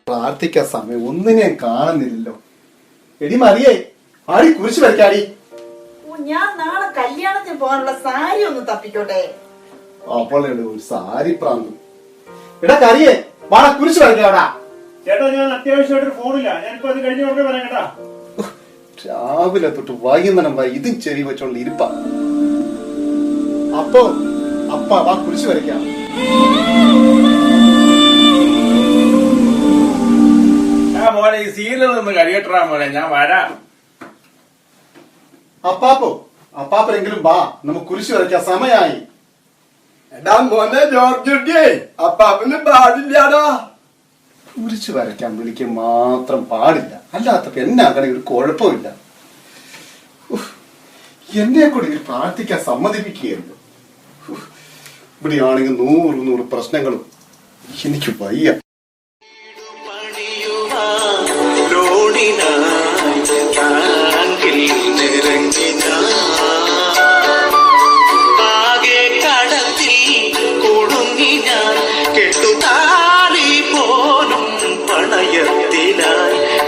പ്രാർത്ഥിക്കാൻ സമയം ഒന്നിനെ കാണുന്നില്ലല്ലോ. എടി മറിയേ, ആടി കുരിശ് വരയ്ക്കാടി. ഞാൻ നാളെ കല്യാണത്തിന് പോകാനുള്ള സാരി ഒന്ന് തപ്പിക്കോട്ടെ. അവളെ ഒരു സാരി പ്രാന്ത്. എടാ കറിയേ, വാടാ കുരിശ് വരയ്ക്കാടാ. ചേട്ടാ ഞാൻ അത്യാവശ്യമായിട്ട് ഫോണില്ല, ഞാനിപ്പോ അത് കഴിഞ്ഞ ഉടനെ പറയാം കേട്ടാ. രാവിലെ തൊട്ട് വൈകുന്നേരം വരെ ഇതും ചെവി വെച്ചോണ്ട് ഇരിപ്പ. അപ്പ വാ കുരിശ് വരയ്ക്കാം. മോനെ ഈ സീരിയൽ നിന്ന് കഴിയട്ടാ മോനെ, ഞാൻ വരാം. അപ്പാപ്പരെങ്കിലും വാ, നമുക്ക് കുരിശ് വരയ്ക്കാൻ സമയായി. എടാ മോനെ ജോർജുട്ടിയെ, അപ്പാപ്പന് പാടില്ലാടാ. കുരിശ് വരയ്ക്കാൻ വിളിക്കാൻ മാത്രം പാടില്ല, അല്ലാത്തപ്പോ എന്നാകണേ ഒരു കുഴപ്പമില്ല. എന്നെ കൂടി ഇത് പ്രാർത്ഥിക്കാൻ സമ്മതിപ്പിക്കുകയല്ലോ. ഇവിടെയാണെങ്കിൽ 100 പ്രശ്നങ്ങളും. എനിക്ക് വയ്യ.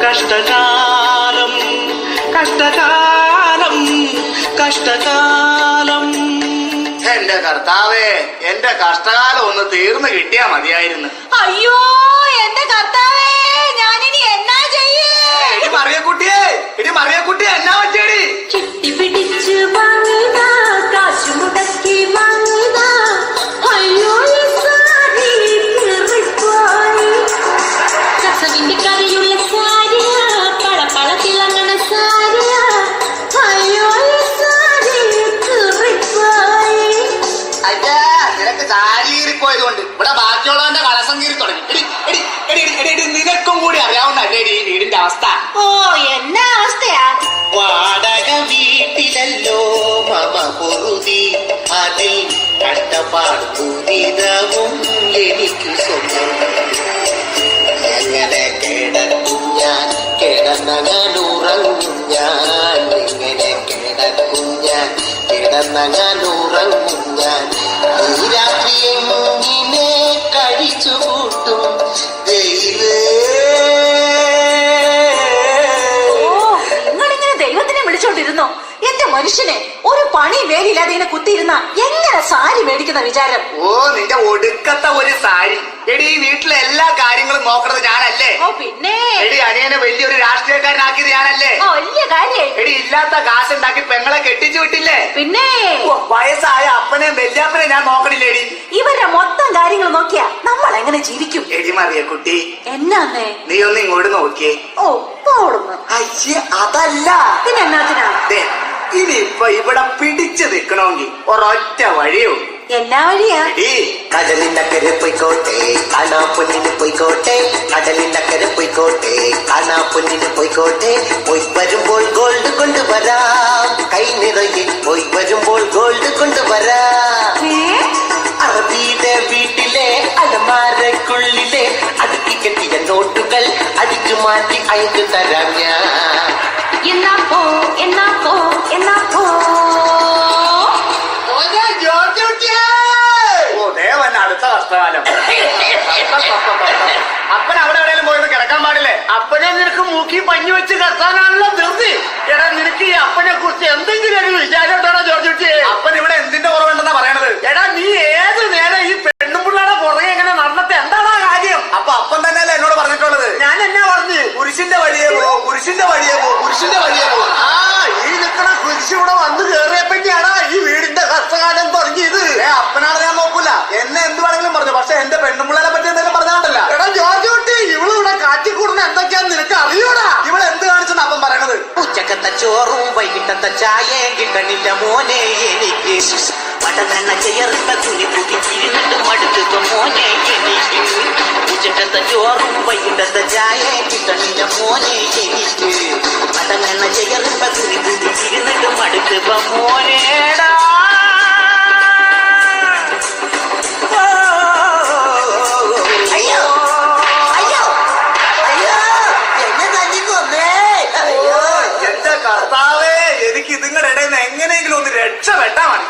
കഷ്ടകാലം കഷ്ടകാലം കഷ്ടകാലം. എന്റെ കർത്താവേ, എന്റെ കഷ്ടകാലം ഒന്ന് തീർന്നു കിട്ടിയാ മതിയായിരുന്നു. അയ്യോ എന്റെ കർത്താവേ, ഞാനിനി എന്നാ ചെയ്യേ? എടി മറിയക്കുട്ടിയെ എന്നാ പറ്റേടി? ചുറ്റിപ്പിടിച്ച് വാങ്ങിതാ, കാശു മുടക്കി വാങ്ങിതാ. അയ്യോ സാരി കീറിപ്പോയി. കസവിന്റെ കറിയുള്ള സാരിയാ, പളപ്പള തിളങ്ങണ സാരിയാ. അയ്യോ സാരി കീറിപ്പോയി. അയ്യാ, നിനക്ക് സാരി കീറിപ്പോയതുകൊണ്ട് ഇവിടെ ബാക്കിയുള്ളവന്റെ കളസം കീറി തുടങ്ങി. നിനക്കും കൂടി അറിയാവുന്ന അല്ലേ ഈ വീടിന്റെ അവസ്ഥ? ഓ എന്നാ അവസ്ഥയാ? വാടക വീട്ടിലല്ലോ മമ പൊറുതി, അതിൽ കഷ്ടപ്പാട് ദുരിതവും എനിക്ക് സ്വന്തം. എങ്ങനെ കിടക്കും ഞാൻ, കിടന്നങ്ങനുറങ്ങും ഞാൻ. എങ്ങനെ കിടക്കും ഞാൻ, കിടന്നങ്ങനുറങ്ങും ഞാൻ. ഈ രാത്രി എങ്ങനെ കഴിച്ചു കൂട്ടും ദൈവേ. ദൈവത്തിനെ വിളിച്ചോണ്ടിരുന്നോ? എന്റെ മനുഷ്യനെ ഒരു പണി വേലില്ലാതെ ഇങ്ങനെ കുത്തിയിരുന്ന എങ്ങനെ സാരി മേടിക്കുന്ന വിചാരം? ഓ, നിന്റെ ഒടുക്കത്തെ ഒരു സാരി. എടി, ഈ വീട്ടിലെ എല്ലാ കാര്യങ്ങളും നോക്കണത് ഞാനല്ലേ? ഓ പിന്നെ. എടി, അനിയനെ വലിയൊരു രാഷ്ട്രീയക്കാരനാക്കിയത് ഞാനല്ലേ? ഓ വലിയ കാര്യം. എടി, ഇല്ലാത്ത കാശുണ്ടാക്കി പെങ്ങളെ കെട്ടിച്ചു വിട്ടില്ലേ? പിന്നെ വയസ്സായ അപ്പനെയും വല്യാപ്പനെയും ഞാൻ നോക്കണില്ലേടി? ഇവരുടെ മൊത്തം കാര്യങ്ങൾ നോക്കിയാ നമ്മൾ എങ്ങനെ ജീവിക്കും? എടി മറിയക്കുട്ടി, എന്നാന്നേ? നീ ഒന്ന് ഇങ്ങോട്ട് നോക്കിയേ. ഓ പോടുന്നു. അയ്യേ, അതല്ല. പിന്നെ എന്നാത്തിനാ? ഇനിയിപ്പൊ ഇവിടെ പിടിച്ചു നിക്കണമെങ്കിൽ ഒരൊറ്റ വഴിയോ. എന്നാ വഴിയാ? കടലിനക്കരെ പോയിക്കോട്ടെ, കാണാ പൊന്നിന് പോയിക്കോട്ടെ. കടലിനക്കരെ പോയിക്കോട്ടെ, കാണാ പൊന്നിന് പോയിക്കോട്ടെ. പോയി വരുമ്പോൾ ഗോൾഡ് കൊണ്ടുവരാം, കൈ നിറയെ പോയി വരുമ്പോൾ ഗോൾഡ് കൊണ്ടുവരാം. അറബിയുടെ വീട്ടിലെ അലമാരക്കുള്ളിലെ അടുക്കി കെട്ടിയ നോട്ടുകൾ അടിച്ചു മാറ്റി അയച്ചു തരാം ഞാൻ. എന്നാ പോ എന്നാ പോ എന്നാ പോ. ഓ ദേവൻ, അടുത്ത കഷ്ടകാലം. അപ്പൻ അവിടെ എവിടെയും പോയത് കിടക്കാൻ പാടില്ലേ? അപ്പനെ നിനക്ക് മൂക്കി പഞ്ഞു വെച്ച് കത്താനാണല്ലോ ധൃതി. എടാ, നിനക്ക് ഈ അപ്പനെ കുറിച്ച് എന്തെങ്കിലും ഒരു വിചാരത്തോടെ ചോദിച്ചിട്ട് അപ്പൻ ഇവിടെ എന്തിന്റെ കുറവുണ്ടെന്നാ പറയണത്? എടാ, നീ ഏത് നേരം ഈ പെണ്ണുമ്പിള്ളയുടെ പുറകെ എങ്ങനെ നടന്നത്തെ എന്താണോ കാര്യം? അപ്പൊ അപ്പൻ തന്നെയല്ലേ എന്നോട് പറഞ്ഞിട്ടുള്ളത്? ഞാൻ എന്നാ പറഞ്ഞു? കുരിശിന്റെ വഴിയെ പോ, കുരിശിന്റെ വഴിയെ പോ, കുരിശിന്റെ വഴിയെ പോ. ആ, ഈ നിൽക്കണ കുരിശ് ഇവിടെ വന്ന് കേറിയപ്പറ്റിയാടാ ഈ വീടിന്റെ കഷ്ടകാലം തുടങ്ങിയത്. അപ്പനാണ് ഞാൻ നോക്കൂല, എന്നെ എന്ത് വേണമെങ്കിലും പറഞ്ഞു. പക്ഷെ എന്റെ പെണ്ണുമ്പിള്ളനെ പറ്റി എന്തെങ്കിലും പറഞ്ഞാണ്ടല്ല. എടാ ജോർജ് കുട്ടി, ഇവള് ഇവിടെ കാറ്റിക്കൂടുന്ന എന്തൊക്കെയാന്ന് നിനക്ക് അറിയൂടാ? ഇവള് എന്ത് കാണിച്ചെന്ന് അപ്പം പറയണത്? ഉച്ചക്കത്തെ ചോറും വൈകിട്ടത്തെ ചായയും കിട്ടണില്ല മോനെ എനിക്ക്. പടനെണ്ണ ചേർത്ത തുണി കുടിച്ചിരുന്നിട്ട് മടുത്തത് മോനെ എനിക്ക്. ഉച്ചക്കത്തെ ചോറും വൈകിട്ടത്തെ ചായയും കിട്ടണില്ല മോനെ എനിക്ക്. പടനെണ്ണ ചേർത്ത തുണി കുടിച്ചിരുന്നിട്ട് മടുത്തത് മോനേടാ. അയ്യോ അയ്യോ അയ്യോ, എന്നെ തല്ലിക്കൊന്നേ. അയ്യോ, എന്റെ കർത്താവേ, എനിക്ക് ഇതുങ്ങളുടെ ഇടയിൽ നിന്ന് എങ്ങനെയെങ്കിലും ഒന്ന് രക്ഷപ്പെട്ടാ മതി.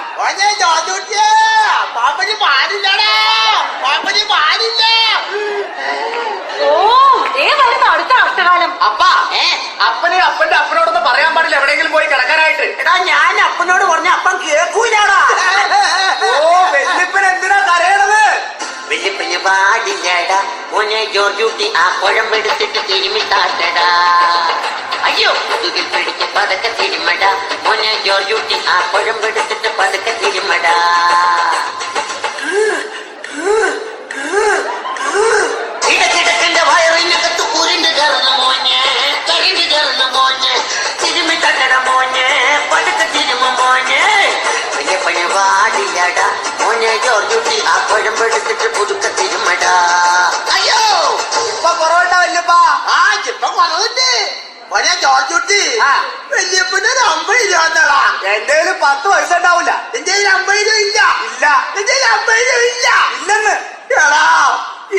ഓ അപ്പനെ അപ്പന്റെ അപ്പനോടൊന്ന് പറയാൻ പാടില്ല എവിടെയെങ്കിലും പോയി കിടക്കാനായിട്ട്. എടാ ഞാൻ അപ്പനോട് പറഞ്ഞ അപ്പൻ കേൾക്കൂലാടാ. ഓ വെല്ലിപ്പൻ എന്തിനാ കരയണത്? വെല്ലിപ്പന് പാടില്ലടാ മോനെ ജോർജൂട്ടി ആ കുഴമ്പെടുത്തിട്ട് തിരുമിട്ടാട്ടടാ. അയ്യോ മുതുകിൽ പിടിച്ച് പതക്കെ തിരുമടാ മോനെ ജോർജൂട്ടി ആ കുഴമ്പെടുത്തിട്ട് പതക്കെ തിരുമടാ. ഇടക്കിടക്കിന്റെ വയറിനകത്ത് കുരുണ്ട് കയറുന്ന മോനെ കരിണ്ട് കയറുന്ന മോനെ തിരുമിട്ടട മോനെ പതുക്കെ തിരുമ മോനെ. വെല്ലിപ്പന് പാടില്ലടാ മോനെ ജോർജൂട്ടി ആ കുഴമ്പെടുത്തിട്ട് പുതുക്കെ തിരുമടാ. അയ്യോ ഇപ്പൊ കുറവുണ്ടാ വല്യപ്പാ? ആ ഇപ്പൊ കുറവുണ്ട് മോനെ ജോർജൂട്ടി. വല്യപ്പന് ഒരു 50 രൂപ തന്നാടാ. എന്റെ 10 പൈസ ഉണ്ടാവില്ല. എന്റെ 50 രൂപ ഇല്ല. ഇല്ല. എന്റെ 50 രൂപ ഇല്ല. ഇല്ലെന്ന്. എടാ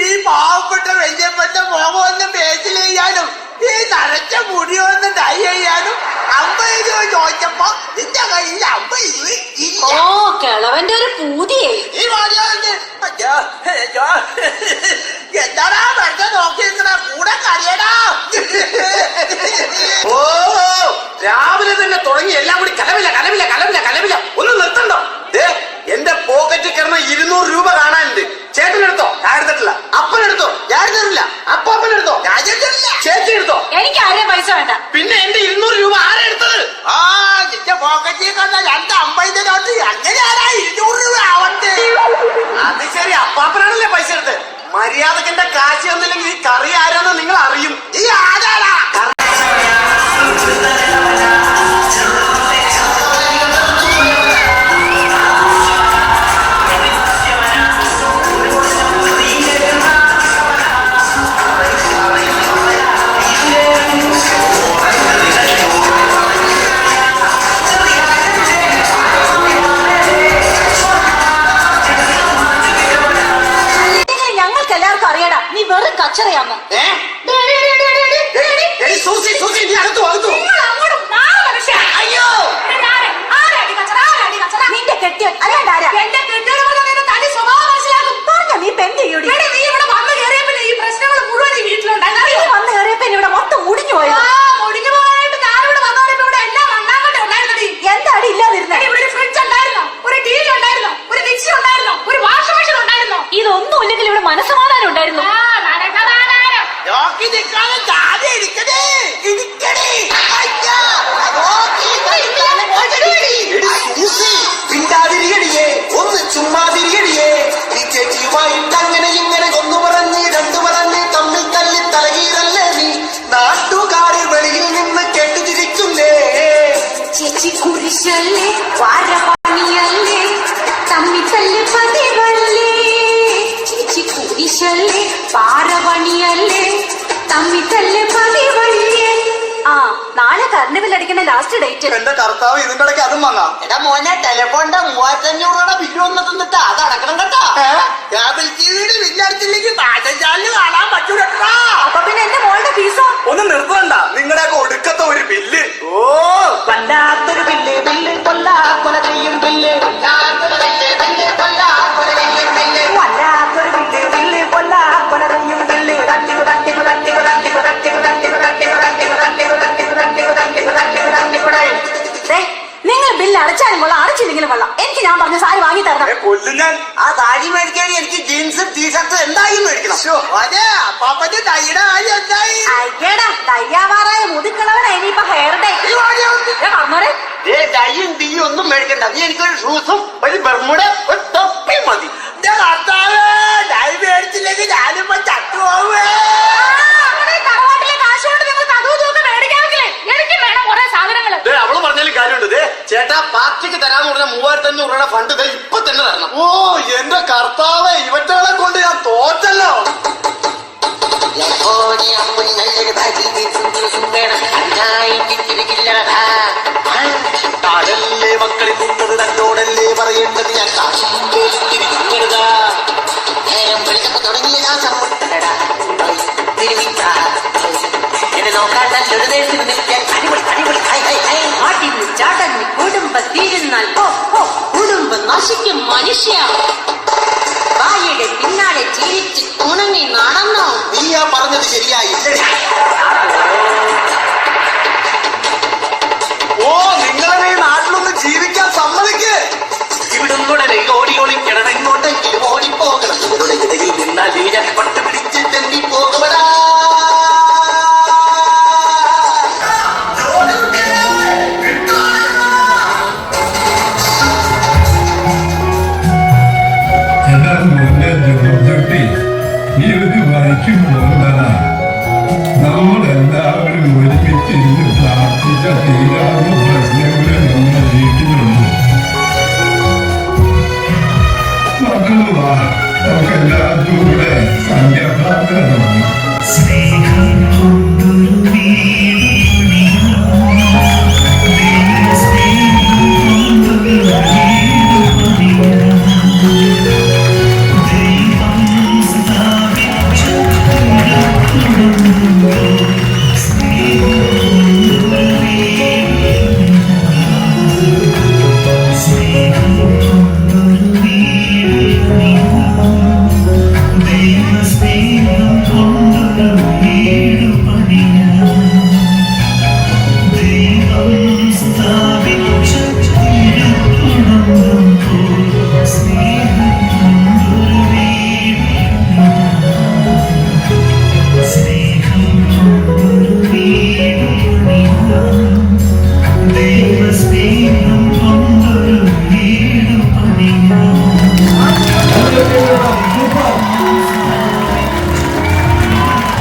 ഈ പാവപ്പെട്ട വല്യപ്പന്റെ മുഖം ഒന്ന് പേച്ചിൽ ചെയ്യാനും ഈ നരച്ച മുടി ഒന്ന് ഡൈ ചെയ്യാനും 50 രൂപ ചോദിച്ചപ്പോ നിന്റെ കയ്യിൽ 50 രൂപ ഇല്ല. ഓ കിളവന്റെ ഒരു പൂതിയേ. ഈ വാചകമുണ്ട്. അയ്യോ, അയ്യോ. എന്താടാ വെറുതെ നോക്കിയിരിക്കണ കൂടെ കറിയടാ. ഓ രാവിലെ തന്നെ തുടങ്ങി എല്ലാം കൂടി കലവില്ല കലവില്ല കലവില്ല കലവില്ല. ഒന്ന് നിർത്തണ്ടോ? ദേ എന്റെ പോക്കറ്റിൽ കിടന്ന 200 രൂപ കാണാനുണ്ട്. ചേട്ടനെടുത്തോ? ഞാൻ എടുത്തിട്ടില്ല. അപ്പനെടുത്തോ? ഞാൻ എടുത്തിട്ടില്ല. അപ്പാപ്പനെടുത്തോ? ഞാൻ എടുത്തിട്ടില്ല. ചേച്ചി എടുത്തോ? എനിക്ക് ആരെയും പൈസ വേണ്ട. പിന്നെ എന്റെ 200 രൂപ ആരാ എടുത്തത്? ആ നിന്റെ പോക്കറ്റിൽ കണ്ട 250 നോട്ട് എങ്ങനെയാടാ 200 രൂപ ആവട്ടെ? അത് ശരി, അപ്പാപ്പനാണല്ലേ പൈസ എടുത്ത്. മര്യാദക്ക് എന്റെ കാശ് തന്നില്ലെങ്കിൽ ഈ കറി ആരാന്ന് നിങ്ങൾ അറിയും. ഈ ആരാടാ? ഞങ്ങൾക്ക് എല്ലാവർക്കും അറിയടാ നീ വെറും കച്ചറയാന്ന്. സൂസി സൂസി നീ അടുത്തു അടുത്തു. അയ്യോ നിന്റെ കെട്ടിയ അല്ലാണ്ട് ആരാ? പറഞ്ഞ നീ പെണ്ണ് ചെയ്യൂടി. വന്ന് കയറിയപ്പോ ഇവിടെ മൊത്തം മുടിഞ്ഞു പോയോ? എന്താടി ഇല്ലാതിരുന്നേ? ഇതൊന്നും ഇല്ലെങ്കിൽ ഇവിടെ മനസ്സമാധാനം ഉണ്ടായിരുന്നു. നോക്കി നിൽക്കാതെ താഴെ ഇരിക്കണേ ഇരിക്കണേ. അയ്യോ പിണ്ടാതിരികടിയേ ഒന്ന് ചുമ്മാതിരികടിയേ. നീ ചേച്ചിയുമായിട്ട് അങ്ങനെ ഇങ്ങനെ ഒന്ന് പറഞ്ഞ് രണ്ടു പറഞ്ഞ് തമ്മിൽ തല്ലി തലകീറല്ലേ നീ. നാട്ടുകാരെ വെളിയിൽ നിന്ന് കേട്ടുതിരിക്കുന്നേ. ചേച്ചി കുരിശല്ലേ വാരപണിയല്ലേ തമ്മി തല്ലി പതിവല്ലേ. ചേച്ചി കുരിശല്ലേ വാരപണിയല്ലേ തമ്മി തല്ലി പതിവല്ലേ. ആ നാളെ കർണിവൽ അടിക്കുന്ന ലാസ്റ്റ് ഡേറ്റ്. എന്റെ കർത്താവ് ഇതിന്റെ ഇടയ്ക്ക് അതും വാങ്ങാം. എടാ മോനെ ടെലിഫോണിന്റെ 3500 രൂപയുടെ ബില്ല് വന്ന് തന്നിട്ട് അത് അടക്കണം കേട്ടോ. കേബിൾ ടിവിയുടെ ബില്ലടിച്ചില്ലെങ്കിൽ ഫാഷൻ ചാനൽ കാണാൻ പറ്റൂടാ. അപ്പൊ പിന്നെ എന്റെ മോളുടെ ഫീസോ? ഒന്ന് നിർത്തണ്ട നിങ്ങളുടെയൊക്കെ ഒടുക്കത്തെ ഒരു ബില്ല്. ഓ വല്ലാത്തൊരു ബില്ല് ബില്ല് കൊല്ലാ കൊല ചെയ്യും ബില്ല്. വല്ലാത്തൊരു ബില്ല് ബില്ല് കൊല്ലാ കൊല ചെയ്യും ബില്ല്. വല്ലാത്തൊരു ബില്ല് ബില്ല് കൊല്ലാ കൊല ചെയ്യും ബില്ല്. തട്ടിക്കു തട്ടിക്കു തട്ടിക്കു തട്ടിക്കു തട്ടിക്കു തട്ടിക്കു തട്ടിക്കു തട്ടിക്കു തട്ടിക്കു തട്ടിക്കു തട്ടിക്കു തട്ടിക്കു തട്ടിക്കു തട്ടിക്കുടേ. നിങ്ങൾ ബില്ല് അടച്ചാലും കൊള്ളാം അടച്ചില്ലെങ്കിലും കൊള്ളാം. എനിക്ക് ഞാൻ പറഞ്ഞ സാരി വാങ്ങി തരണം. കൊല്ലും ഞാൻ. ആ സാരി മേടിക്കാൻ എനിക്ക് ജീൻസ് ടീഷർട്ട് എന്തായാലും മേടിക്കണം. അതെ അപ്പാപ്പന്റെ തൈയുടെ കാര്യം എന്തായി? അയ്യടാ തയ്യാവാറായ മുതുക്കളവനാ ഇനിയിപ്പൊ ഹെയർ ഡേ. ഡൈയും ടീയും ഒന്നും മേടിക്കണ്ട. നീ എനിക്കൊരു ഷൂസും ഒരു ബർമുട ഒരു തൊപ്പി മതി. ഡൈ മേടിച്ചില്ലെങ്കിൽ ഞാനിപ്പോ ചത്തുപോവേ. തറവാട്ടിലെ കാശുകൊണ്ട് നിങ്ങൾക്ക് അതും ഇതൊക്കെ മേടിക്കാമെങ്കിലേ എനിക്ക് വേണം കുറെ സാധനങ്ങള്. അവള് പറഞ്ഞാലും കാര്യമുണ്ട്. ചേട്ടാ പാർട്ടിക്ക് തരാന്ന് പറഞ്ഞ 3500 രൂപയുടെ ഫണ്ട് ഇപ്പൊ തന്നെ തരണം. ഓ എന്റെ കർത്താവേ ഇവറ്റകളെ കൊണ്ട് ഞാൻ തോറ്റല്ലോ. നല്ലൊരു താഴല്ലേ മക്കളിൽ നിന്നത് തന്നോടല്ലേ പറയേണ്ടത്. ഞാൻ കാശിരുതാ നേരം വെളുത്തപ്പോ തുടങ്ങിയ നാശം മുട്ടടാ തിരുമിക്കാ. എന്നെ നോക്കാൻ നല്ലൊരു നേരത്തിന് നിൽക്കാൻ അടിപൊളി അടിപൊളി. ആട്ടിന് ചാടന്ന് കുടുംബം തീരുന്നാൽ കുടുംബം നശിക്കും മനുഷ്യ. വായുടെ പിന്നാലെ ചിരിച്ച് ഉണങ്ങി നടന്നോ. നീ ആ പറഞ്ഞത് ശരിയായില്ലേ? പണിക്ക് പോകുന്നതാ. നമ്മളെല്ലാവരും ഒരുമിച്ചിരുന്ന് പ്രാർത്ഥിച്ച തീരാവുന്ന പ്രശ്നങ്ങളെ നമ്മുടെ വീട്ടിലുണ്ട്. മക്കള് വാ, നമുക്ക് എല്ലാവർക്കും കൂടെ സന്ധ്യാപ്രാർത്ഥന തുടങ്ങാം. സ്നേഹം കൊണ്ടൊരു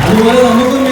അതുപോലെ നമുക്കും